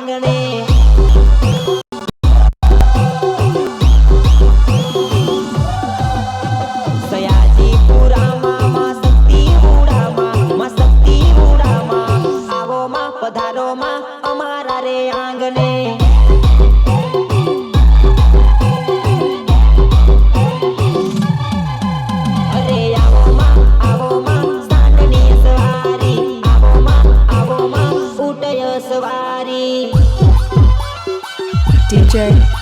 આંગણે સયાજીપુરામાં માં શક્તિ ઉડામાં આવો માં પધારો માં અમારા રે આંગણે DJ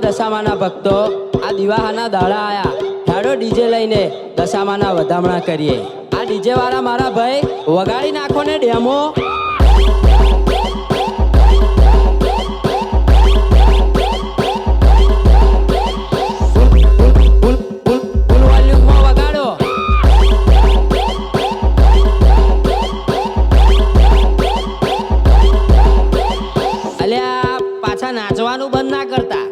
દશામાના ભક્તો આ દિવાહાના દાડા આયા ઠાડો ડીજે લઈને દશામાના વધામણા કરીએ આ ડીજે વાળા મારા ભાઈ વગાડી નાખો ને ડેમો ફૂલ વોલ્યુમમાં વગાડો અલ્યા પાછા નાચવાનું બંધ ના કરતા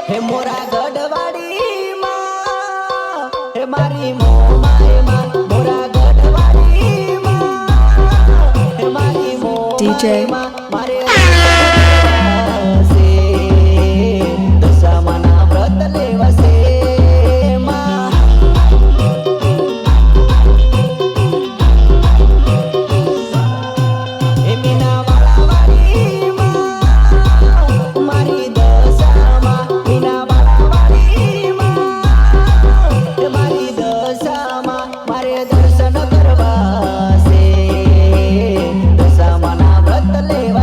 હે મોરા ગઢવાડી માં હે મારી મોમાય માં મોરા ગઢવાડી માં હે મારી મોમાય માં મારે દશામાના વ્રત લેવાશે દર્શન કરવા છે દશામાના વ્રત લેવા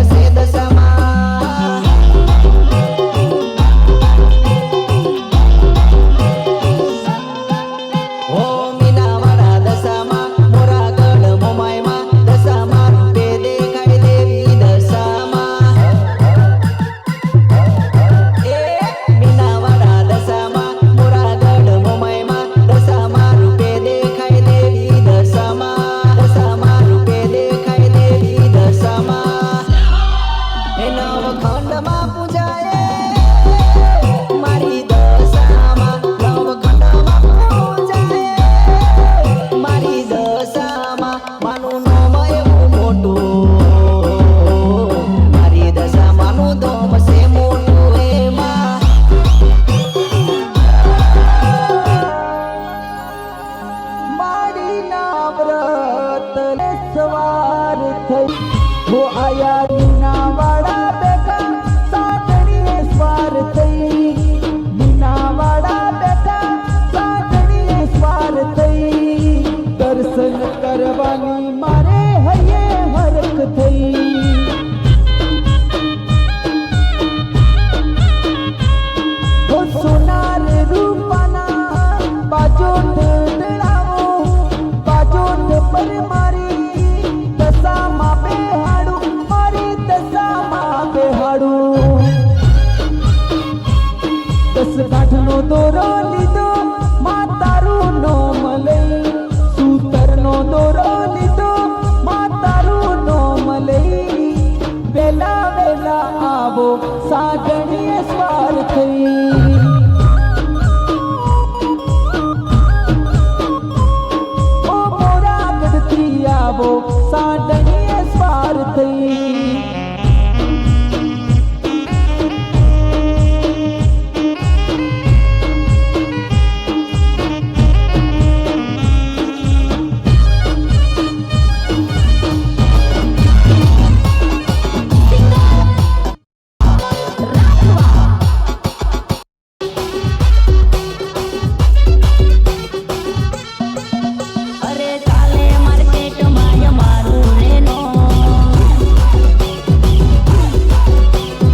દસ કાઠનો દોરો લીધો માં તારું નોમ લઈ સૂતરનો દોરો લીધો માં તારું નોમ લઈ વેલા વેલા આવો સાગણીએ સ્વાર થઈ ઓ મોરાગઢથી આવો સાગણીએ સ્વાર થઈ અરે ચાલે માર્કેટમાં અમારું રેનો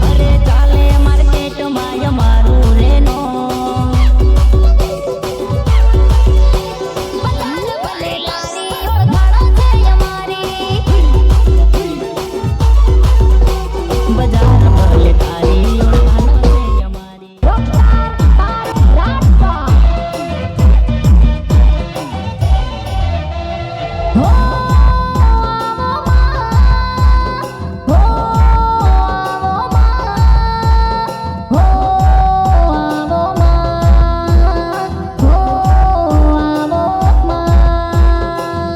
અરે ચાલે માર્કેટમાં અમારું રેનો બલાલ ભલે તારી ઓળખાણો છે અમારી બજાર ભલે તારી ઓળખાણો છે અમારી રાજપા હો હો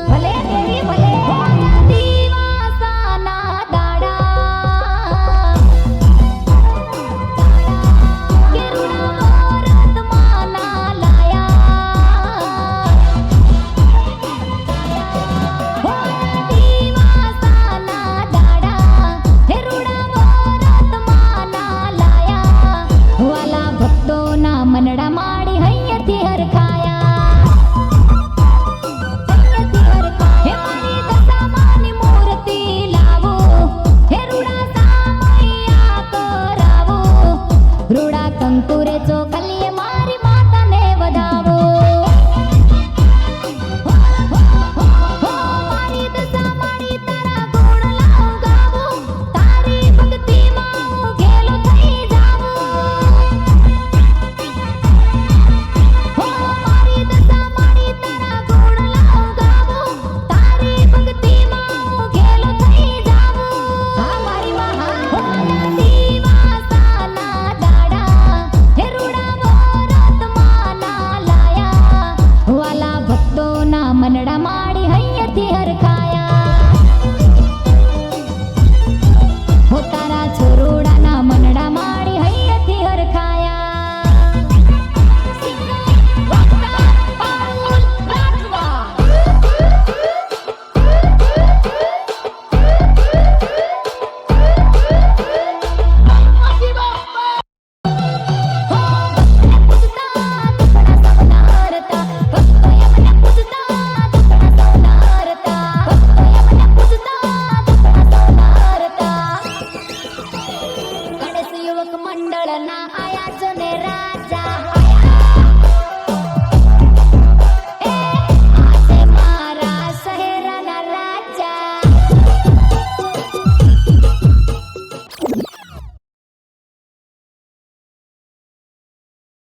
ભલે દેવી ભલે દીવાસાના દાડા કેરુડા રતમાના લાયા દીવાસાના દાડા હેરુડા રતમાના લાયા વાલા ભક્તોના મનડા માડી હૈયથી હરખાયા હે મારી દશામાની મૂર્તિ લાવો હે રૂડા સામૈયા કરાવો રૂડા કંકુરે ચોકલીએ